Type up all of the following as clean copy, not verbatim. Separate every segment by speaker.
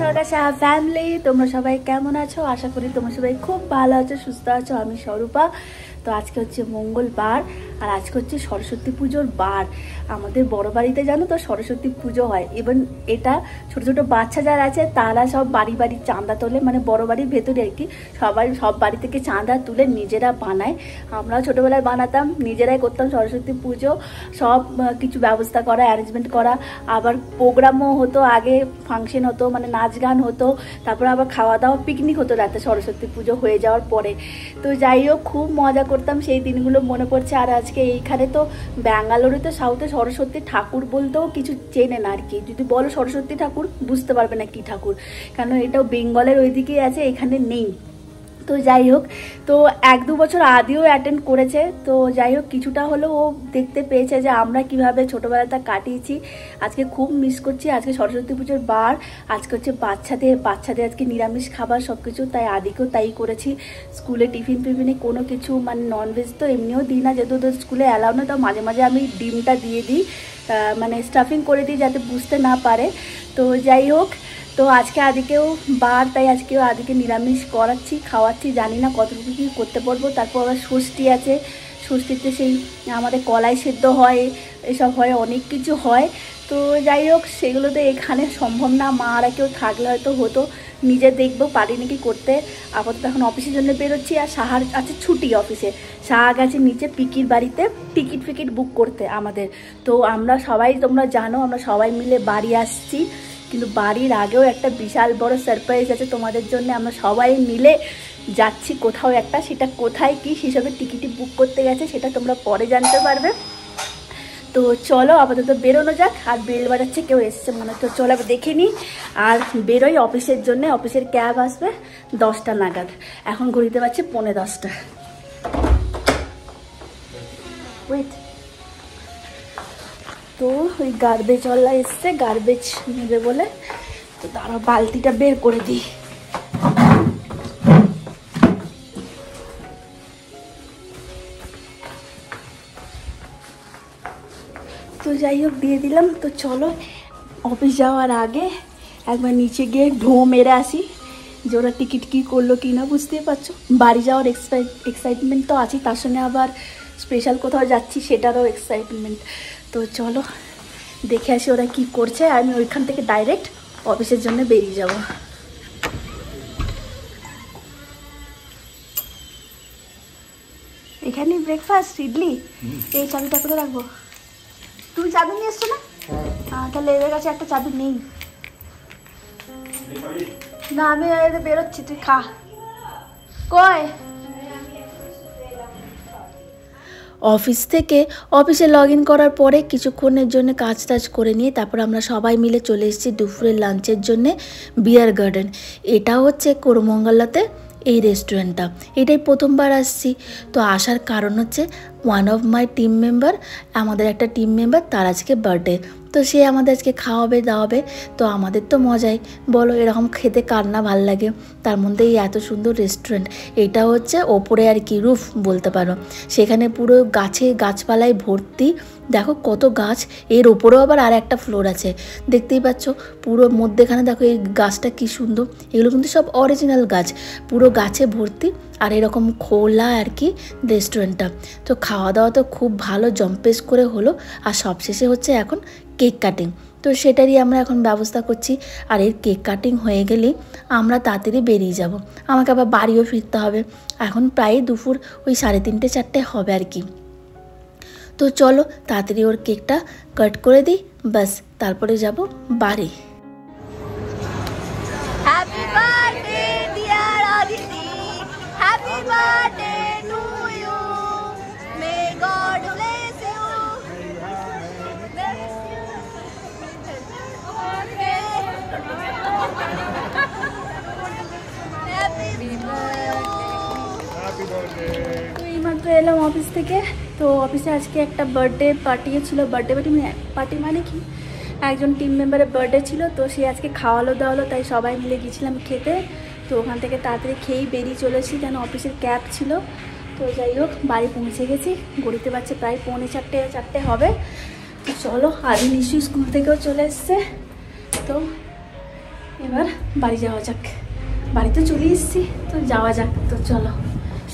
Speaker 1: স্বর্গাশা family, তোমরা সবাই কেমন আছো? আশা করি তোমরা সবাই খুব ভালো আছো, সুস্থ আছো। আমি স্বরূপা। তো আজকে হচ্ছে মঙ্গলবার আর আজকে হচ্ছে সরস্বতী পুজোর বার। আমাদের বড় বাড়িতে জানো তো সরস্বতী পুজো হয়। ইভেন এটা ছোট ছোট বাচ্চা যারা আছে তারা সব বাড়ি বাড়ি চাঁদা তোলে, মানে বড় বাড়ির ভেতরে আর কি। সব বাড়ি থেকে চাঁদা তুলে নিজেরা বানায়। আমরাও ছোটোবেলায় বানাতাম, নিজেরাই করতাম সরস্বতী পুজো। সব কিছু ব্যবস্থা করা, অ্যারেঞ্জমেন্ট করা, আবার প্রোগ্রামও হতো। আগে ফাংশন হতো, মানে নাচ গান হতো, তারপর আবার খাওয়া দাওয়া, পিকনিক হতো রাতে সরস্বতী পুজো হয়ে যাওয়ার পরে। তো যাই হোক, খুব মজা করতাম, সেই দিনগুলো মনে পড়ছে। আর আজকে এইখানে তো ব্যাঙ্গালোরে তো সাউথে সরস্বতী ঠাকুর বলতেও কিছু চেনে না আর কি। যদি বলো সরস্বতী ঠাকুর বুঝতে পারবে না কি ঠাকুর, কারণ এটাও বেঙ্গলের ওইদিকেই আছে, এখানে নেই। তো যাই হোক, তো 1-2 বছর আগেও অ্যাটেন্ড করেছে। তো যাই হোক, কিছুটা হলেও ও দেখতে পেয়েছে যে আমরা কিভাবে ছোটোবেলাটা কাটিয়েছি। আজকে খুব মিস করছি। আজকে সরস্বতী পুজোর বার, আজকে হচ্ছে বাচ্চাদের আজকে নিরামিষ খাবার সব কিছু, তাই আদিকেও তাই করেছি। স্কুলে টিফিনে কোনো কিছু মানে ননভেজ তো এমনিও দিই না, যেহেতু ওদের স্কুলে অ্যালাউ না। তো মাঝে মাঝে আমি ডিমটা দিয়ে দিই, মানে স্টাফিং করে দিই যাতে বুঝতে না পারে। তো যাই হোক, তো আজকে আদিকেও বার, তাই আজকেও আদিকে নিরামিষ করাচ্ছি, খাওয়াচ্ছি। জানি না কতটুকু কী করতে পারবো। তারপর আবার ষষ্ঠী আছে, ষষ্ঠীতে সেই আমাদের কলাই সেদ্ধ হয়, এসব হয়, অনেক কিছু হয়। তো যাই হোক, সেগুলো তো এখানে সম্ভব না। মা আর কেউ থাকলে হয়তো হতো, নিজে দেখবো, পারি নাকি করতে। আপাতত এখন অফিসের জন্য বেরোচ্ছি। আর সাহার আছে ছুটি অফিসে, সাহা গেছে নিচে পিকির বাড়িতে টিকিট বুক করতে আমাদের। তো আমরা সবাই, তোমরা জানো, আমরা সবাই মিলে বাড়ি আসছি। কিন্তু বাড়ির আগেও একটা বিশাল বড় সারপ্রাইজ আছে তোমাদের জন্য। আমরা সবাই মিলে যাচ্ছি কোথাও একটা, সেটা কোথায় কি হিসাবে টিকিটই বুক করতে গেছে সেটা তোমরা পরে জানতে পারবে। তো চলো আপাতত বেরোনো যাক। আর বেল বাজাচ্ছে, কেউ এসছে মনে হয়। তো চলো দেখে নিই আর বেরোই অফিসের জন্য। অফিসের ক্যাব আসবে 10টা নাগাদ। এখন ঘুরিতে পারছে 10:45। ওয়েট, তো ওই গার্বেজওয়ালা এসছে, গার্বেজ নেবে বলে। তো তারা বালতিটা বের করে দিই। তো যাই হোক, দিয়ে দিলাম। তো চলো অফিস যাওয়ার আগে একবার নিচে গিয়ে ঢো মেরে আসি যে ওরা টিকিট কী করলো কি না। বুঝতেই পারছো, বাড়ি যাওয়ার এক্সাইটমেন্ট তো আছেই, তার সঙ্গে আবার স্পেশাল কোথাও যাচ্ছি সেটারও এক্সাইটমেন্ট। তো চলো দেখে আসি ওরা কি করছে। আমি ওইখান থেকে ডাইরেক্ট অফিসের জন্য বেরিয়ে যাব। এখানে ব্রেকফাস্ট, ইডলি। এই চাবিটা করে রাখবো। তুমি চাবি নিয়ে এসছো না? তাহলে এদের কাছে একটা চাবি নেই। না, আমি বেরোচ্ছি, তুই খা। কই অফিসে লগ ইন করার পরে কিছুক্ষণের জন্য কাজ টাজ করে নিয়ে তারপর আমরা সবাই মিলে চলে এসেছি দুপুরের লাঞ্চের জন্যে বিয়ার গার্ডেন। এটা হচ্ছে কোরমঙ্গলাতে এই রেস্টুরেন্টটা। এটাই প্রথমবার আসছি। তো আসার কারণ হচ্ছে one of my team member, আমাদের একটা টিম মেম্বার, তার আজকে বার্থডে। তো সে আমাদের আজকে খাওয়াবে দাওয়াবে। তো আমাদের তো মজাই, বলো এরকম খেতে কার না ভাল লাগে। তার মধ্যে এই এত সুন্দর রেস্টুরেন্ট। এটা হচ্ছে ওপরে আর কি রুফ বলতে পারো। সেখানে পুরো গাছপালায় ভর্তি। দেখো কত গাছ, এর ওপরেও আবার আর একটা ফ্লোর আছে, দেখতেই পাচ্ছ। পুরো মধ্যেখানে দেখো এই গাছটা কি সুন্দর। এগুলো কিন্তু সব অরিজিনাল গাছ, পুরো গাছে ভর্তি। আর এরকম খোলা আর কি রেস্টুরেন্টটা। তো খাওয়া দাওয়া তো খুব ভালো জম্পেস করে হলো। আর সবশেষে হচ্ছে এখন কেক কাটিং। তো সেটারই আমরা এখন ব্যবস্থা করছি। আর এর কেক কাটিং হয়ে গেলেই আমরা তাড়াতাড়ি বেরিয়ে যাব। আমাকে আবার বাড়িও ফিরতে হবে। এখন প্রায় দুপুর ওই 3:30-4টে হবে আর কি। তো চলো তাড়াতাড়ি ওর কেকটা কাট করে দিই, বাস তারপরে যাব বাড়ি। Happy birthday dear Aditi, happy birthday to you, may God bless you. তো এইমাত্র এলাম অফিস থেকে। তো অফিসে আজকে একটা বার্থডে পার্টিও ছিল। বার্থডে পার্টি মানে কি, একজন টিম মেম্বারের বার্থডে ছিল। তো সে আজকে খাওয়ালো দাওয়ালো, তাই সবাই মিলে গেছিলাম খেতে। তো ওখান থেকে তাড়াতাড়ি খেয়েই বেরিয়ে চলেছি, কেন অফিসের ক্যাব ছিল। তো যাই হোক, বাড়ি পৌঁছে গেছি। ঘড়িতে পারছে প্রায় 4:45 হবে। তো চলো, আদি নিশ্চয়ই স্কুল থেকেও চলে এসছে। তো এবার বাড়ি যাওয়া যাক। বাড়িতে চলে এসেছি, তো যাওয়া যাক। তো চলো,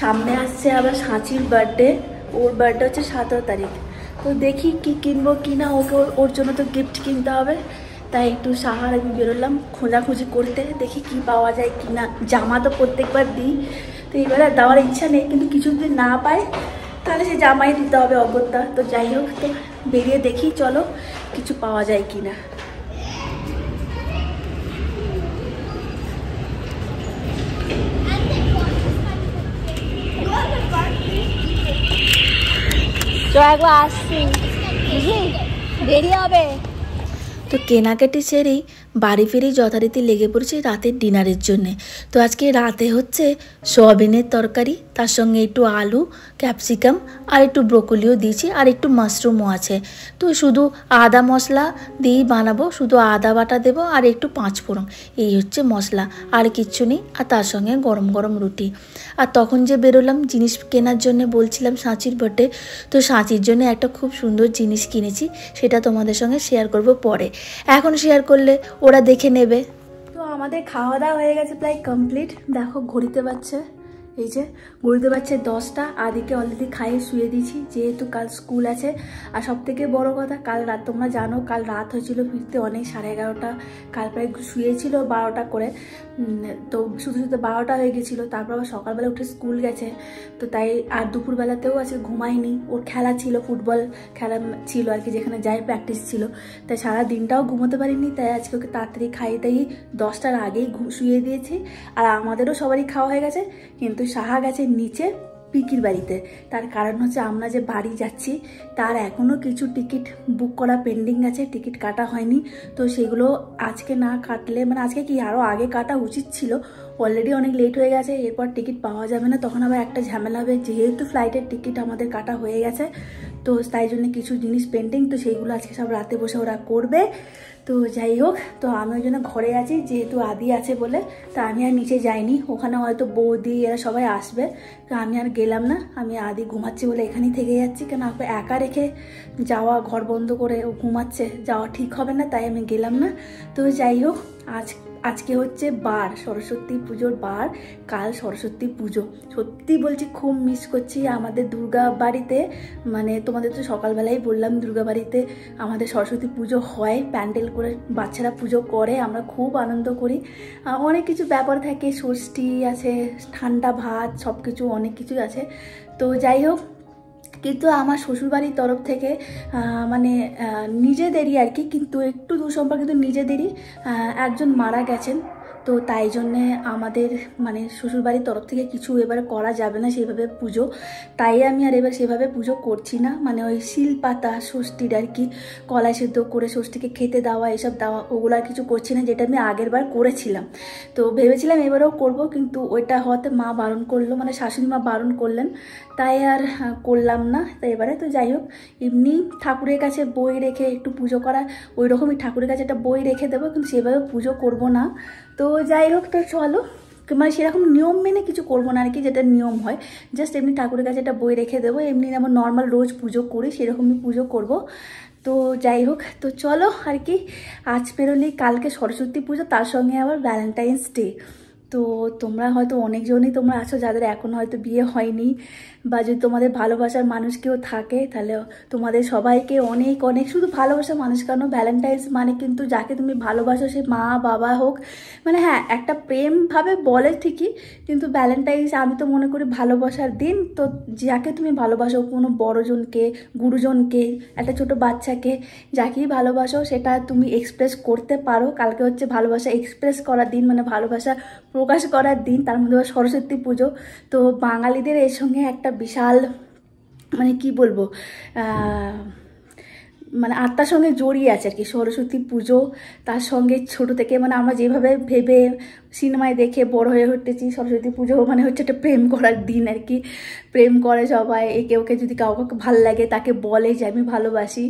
Speaker 1: সামনে আসছে আবার সাঁচির বার্থডে। ওর বার্থডে হচ্ছে 17 তারিখ। তো দেখি কি কিনবো কিনা, ওকে ওর জন্য তো গিফট কিনতে হবে। তাই একটু সাহার আমি বেরোলাম খোঁজাখুঁজি করতে, দেখি কি পাওয়া যায় কিনা। জামা তো প্রত্যেকবার দিই, তো এবার আর দেওয়ার ইচ্ছা নেই, কিন্তু কিছু যদি না পাই তাহলে সে জামাই দিতে হবে অগত্যা। তো যাই হোক, তো বেরিয়ে দেখি চলো কিছু পাওয়া যায় কিনা। একবার আসছি, বুঝলি দেরি হবে। তো কেনাকাটি সেরেই বাড়ি ফিরেই যথারীতি লেগে পড়েছি রাতের ডিনারের জন্যে। তো আজকে রাতে হচ্ছে সয়াবিনের তরকারি, তার সঙ্গে একটু আলু, ক্যাপসিকাম আর একটু ব্রোকলিও দিয়েছি, আর একটু মাশরুমও আছে। তো শুধু আদা মশলা দিয়েই বানাবো, শুধু আদা বাটা দেবো আর একটু পাঁচফোড়ন, এই হচ্ছে মশলা, আর কিচ্ছু নেই। আর তার সঙ্গে গরম গরম রুটি। আর তখন যে বেরোলাম জিনিস কেনার জন্য, বলছিলাম সাঁচির বার্থডে, তো সাঁচির জন্য একটা খুব সুন্দর জিনিস কিনেছি, সেটা তোমাদের সঙ্গে শেয়ার করব পরে। এখন শেয়ার করলে ওরা দেখে নেবে। তো আমাদের খাওয়া দাওয়া হয়ে গেছে, প্রায় কমপ্লিট। দেখো ঘড়িতে বাজছে, এই যে ঘড়িতে বাজছে 10টা। আদিকে অলরেডি খাইয়ে শুয়ে দিয়েছি, যেহেতু কাল স্কুল আছে। আর সব থেকে বড় কথা, কাল রাত তোমরা জানো কাল রাত হয়েছিল ফিরতে অনেক, 11:30। কাল প্রায় শুয়েছিল 12টা করে, তো শুধু শুধু 12টা হয়ে গেছিলো। তারপর আবার সকালবেলা উঠে স্কুল গেছে, তো তাই আর দুপুরবেলাতেও আজকে ঘুমায়নি। ওর খেলা ছিল, ফুটবল খেলা ছিল আর কি, যেখানে যাই প্র্যাকটিস ছিল। তাই সারা দিনটাও ঘুমোতে পারিনি। তাই আজকে ওকে তাড়াতাড়ি খাইয়ে দাইয়ে 10টার আগেই শুয়ে দিয়েছি। আর আমাদেরও সবারই খাওয়া হয়ে গেছে, কিন্তু সাহা গেছে নিচে পিকির বাড়িতে। তার কারণ হচ্ছে আমরা যে বাড়ি যাচ্ছি তার এখনও কিছু টিকিট বুক করা পেন্ডিং আছে, টিকিট কাটা হয়নি। তো সেগুলো আজকে না কাটলে, মানে আজকে কি আরও আগে কাটা উচিত ছিল, অলরেডি অনেক লেট হয়ে গেছে। এরপর টিকিট পাওয়া যাবে না, তখন আবার একটা ঝামেলা হবে। যেহেতু ফ্লাইটের টিকিট আমাদের কাটা হয়ে গেছে, তো তাই জন্য কিছু জিনিস পেন্ডিং, তো সেইগুলো আজকে সব রাতে বসে ওরা করবে। তো যাই হোক, তো আমি ওই জন্য ঘরে আছি, যেহেতু আদি আছে বলে। তা আমি আর নিচে যাইনি, ওখানে হয়তো বৌদি এরা সবাই আসবে। তো আমি আর গেলাম না, আমি আদি ঘুমাচ্ছি বলে এখানেই থেকে যাচ্ছি। কেন ওকে একা রেখে যাওয়া, ঘর বন্ধ করে ও ঘুমাচ্ছে, যাওয়া ঠিক হবে না, তাই আমি গেলাম না। তো যাই হোক, আজকে হচ্ছে বার, সরস্বতী পুজোর বার। কাল সরস্বতী পুজো। সত্যি বলছি খুব মিস করছি আমাদের দুর্গা বাড়িতে। মানে তোমাদের তো সকালবেলাই বললাম, দুর্গা বাড়িতে আমাদের সরস্বতী পুজো হয়, প্যান্ডেল করে বাচ্চারা পুজো করে, আমরা খুব আনন্দ করি। অনেক কিছু ব্যাপার থাকে, ষষ্ঠী আছে, ঠান্ডা ভাত, সব কিছু অনেক কিছু আছে। তো যাই হোক, কিন্তু আমার শ্বশুরবাড়ির তরফ থেকে মানে নিজেদেরই আর কি, কিন্তু একটু দূর সম্পর্কে, কিন্তু নিজেদেরই একজন মারা গেছেন। তো তাই জন্যে আমাদের মানে শ্বশুরবাড়ির তরফ থেকে কিছু এবারে করা যাবে না সেভাবে পুজো। তাই আমি আর এবার সেভাবে পুজো করছি না। মানে ওই শিলপাতা ষষ্ঠীর আর কি, কলাই সেদ্ধ করে ষষ্ঠীকে খেতে দেওয়া, এসব দেওয়া, ওগুলো আর কিছু করছি না, যেটা আমি আগের বার করেছিলাম। তো ভেবেছিলাম এবারেও করব, কিন্তু ওইটা হওয়াতে মা বারণ করলো, মানে শাশুড়ি মা বারণ করলেন, তাই আর করলাম না। তো এবারে তো যাই হোক, এমনি ঠাকুরের কাছে বই রেখে একটু পুজো করা, ওই রকমই ঠাকুরের কাছে একটা বই রেখে দেবো, কিন্তু সেভাবে পুজো করব না। তো যাই হোক, তো চলো, মানে সেরকম নিয়ম মেনে কিছু করবো না আর কি, যেটা নিয়ম হয়, জাস্ট এমনি ঠাকুরের কাছে একটা বই রেখে দেবো, এমনি যেমন নর্মাল রোজ পুজো করি সেরকমই পুজো করব। তো যাই হোক, তো চলো আর কি, আজ বেরোলেই কালকে সরস্বতী পুজো, তার সঙ্গে আবার ভ্যালেন্টাইন্স ডে। তো তোমরা হয়তো অনেকজনই তোমরা আছো যাদের এখন হয়তো বিয়ে হয়নি, বা যদি তোমাদের ভালোবাসার মানুষ কেউ থাকে, তাহলে তোমাদের সবাইকে অনেক অনেক, শুধু ভালোবাসার মানুষ কেন, ভ্যালেন্টাইন্স মানে কিন্তু যাকে তুমি ভালোবাসো, সে মা বাবা হোক, মানে হ্যাঁ একটা প্রেমভাবে বলে ঠিকই, কিন্তু ভ্যালেন্টাইন্স আমি তো মনে করি ভালোবাসার দিন। তো যাকে তুমি ভালোবাসো, কোনো বড়জনকে, গুরুজনকে, একটা ছোট বাচ্চাকে, যাকেই ভালোবাসো সেটা তুমি এক্সপ্রেস করতে পারো। কালকে হচ্ছে ভালোবাসা এক্সপ্রেস করার দিন, মানে ভালোবাসা প্রকাশ করার দিন, তার মধ্যে সরস্বতী পুজো। তো বাঙালিদের এর সঙ্গে একটা বিশাল, মানে কি বলবো, মানে আত্মার সঙ্গে জড়িয়ে আছে আর কি সরস্বতী পুজো। তার সঙ্গে ছোট থেকে মানে আমরা যেভাবে ভেবে সিনেমায় দেখে বড় হয়ে উঠতেছি, সরস্বতী পুজো মানে হচ্ছে একটা প্রেম করার দিন আর কি। প্রেম করে সবাই, একে ওকে যদি কাউকে ভালো লাগে তাকে বলে যে আমি ভালোবাসি।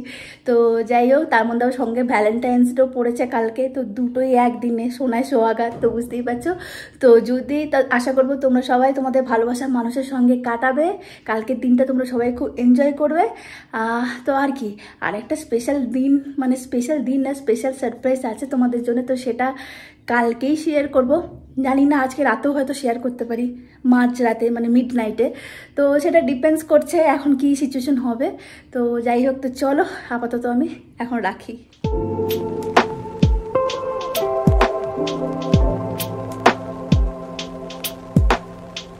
Speaker 1: তো যাই হোক, তার মধ্যে আমার সঙ্গে ভ্যালেন্টাইন্স ডেও পড়েছে কালকে, তো দুটোই একদিনে, সোনায় সোহাগা, তো বুঝতেই পারছো। তো যদি আশা করবো তোমরা সবাই তোমাদের ভালোবাসার মানুষের সঙ্গে কাটাবে, কালকের দিনটা তোমরা সবাই খুব এনজয় করবে। তো আর কি, আর একটা স্পেশাল দিন, মানে স্পেশাল দিন না, স্পেশাল সারপ্রাইজ আছে তোমাদের জন্য। তো সেটা কালকেই শেয়ার করব, জানি না আজকে রাতেও হয়তো শেয়ার করতে পারি, মাঝ রাতে মানে মিড নাইটে। তো সেটা ডিপেন্ডস করছে এখন কি সিচুয়েশন হবে। তো যাই হোক, তো চলো আপাতত আমি এখন রাখি।